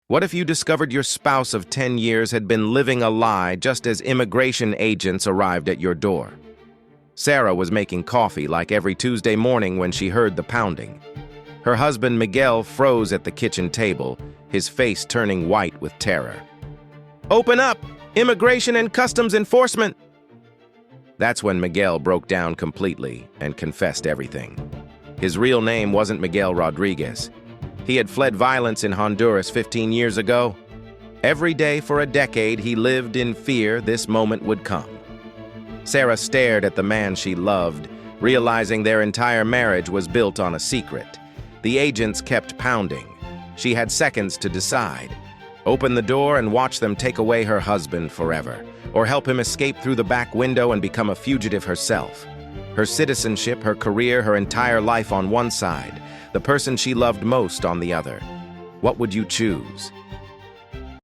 What if you discovered your spouse of 10 years had been living a lie just as immigration agents arrived at your door? Sarah was making coffee like every Tuesday morning when she heard the pounding. Her husband Miguel froze at the kitchen table, his face turning white with terror. "Open up! Immigration and Customs Enforcement!" That's when Miguel broke down completely and confessed everything. His real name wasn't Miguel Rodriguez. He had fled violence in Honduras 15 years ago. Every day for a decade, he lived in fear this moment would come. Sarah stared at the man she loved, realizing their entire marriage was built on a secret. The agents kept pounding. She had seconds to decide. Open the door and watch them take away her husband forever, or help him escape through the back window and become a fugitive herself. Her citizenship, her career, her entire life on one side, the person she loved most on the other. What would you choose?